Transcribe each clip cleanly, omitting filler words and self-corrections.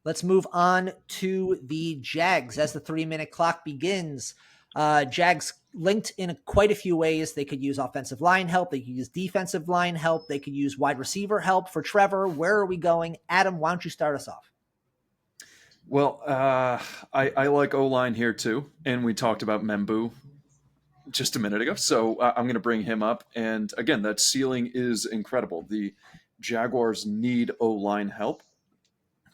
Let's move on to the Jags as the 3-minute clock begins. Jags linked in quite a few ways. They could use offensive line help. They could use defensive line help. They could use wide receiver help for Trevor. Where are we going? Adam, why don't you start us off? Well, I like O-line here too. And we talked about Membu just a minute ago. So I'm going to bring him up. And again, that ceiling is incredible. The Jaguars need O-line help.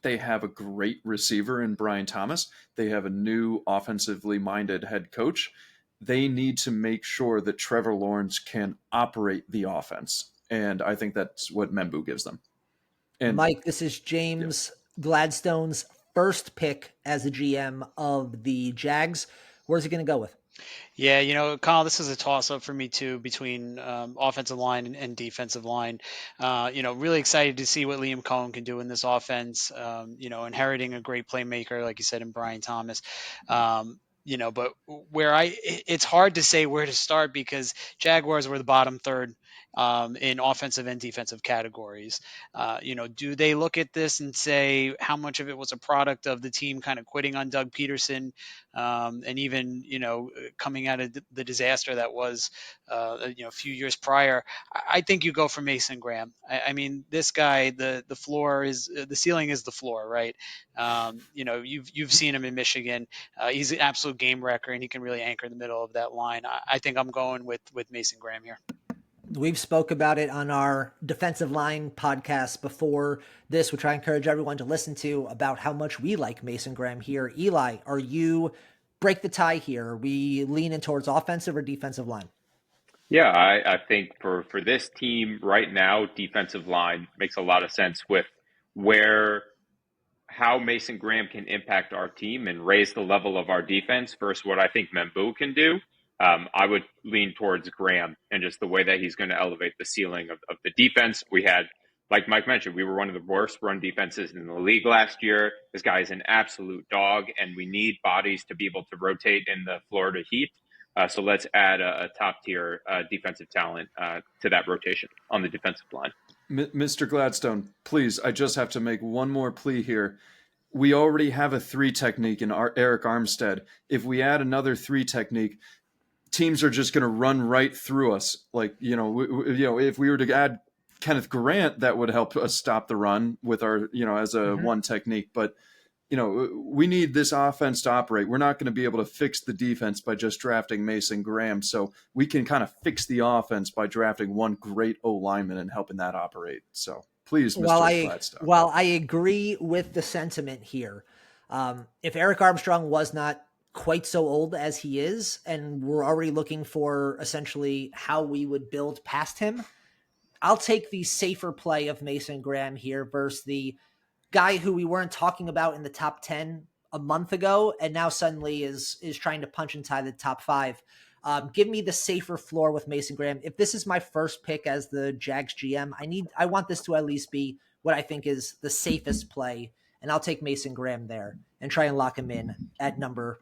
They have a great receiver in Brian Thomas. They have a new offensively minded head coach. They need to make sure that Trevor Lawrence can operate the offense. And I think that's what Membu gives them. And Mike, this is James Gladstone's first pick as the GM of the Jags. Where's he going to go with? Yeah, Kyle, this is a toss-up for me too between offensive line and defensive line. Really excited to see what Liam Cohen can do in this offense. Inheriting a great playmaker, like you said, in Brian Thomas. But it's hard to say where to start because Jaguars were the bottom third in offensive and defensive categories. Do they look at this and say how much of it was a product of the team kind of quitting on Doug Peterson and even, coming out of the disaster that was, a few years prior? I think you go for Mason Graham. I mean, this guy, the ceiling is the floor, right? You've seen him in Michigan. He's an absolute game wrecker, and he can really anchor the middle of that line. I think I'm going with Mason Graham here. We've spoke about it on our defensive line podcast before this, which I encourage everyone to listen to, about how much we like Mason Graham here. Eli, are you break the tie here? Are we leaning towards offensive or defensive line? Yeah, I think for this team right now, defensive line makes a lot of sense with how Mason Graham can impact our team and raise the level of our defense versus what I think Membu can do. I would lean towards Graham and just the way that he's going to elevate the ceiling of the defense. We had, like Mike mentioned, we were one of the worst run defenses in the league last year. This guy is an absolute dog, and we need bodies to be able to rotate in the Florida heat. So let's add a top-tier defensive talent to that rotation on the defensive line. Mr. Gladstone, please, I just have to make one more plea here. We already have a 3 technique in Eric Armstead. If we add another 3 technique, teams are just going to run right through us. Like, if we were to add Kenneth Grant, that would help us stop the run with our, as a one technique. But, we need this offense to operate. We're not going to be able to fix the defense by just drafting Mason Graham. So we can kind of fix the offense by drafting one great O-lineman and helping that operate. So please, Mr. Gladstone. While I agree with the sentiment here, if Eric Armstrong was not quite so old as he is, and we're already looking for essentially how we would build past him, I'll take the safer play of Mason Graham here versus the guy who we weren't talking about in the top 10 a month ago and now suddenly is trying to punch inside the top 5. Give me the safer floor with Mason Graham. If this is my first pick as the Jags GM, I want this to at least be what I think is the safest play, and I'll take Mason Graham there and try and lock him in at number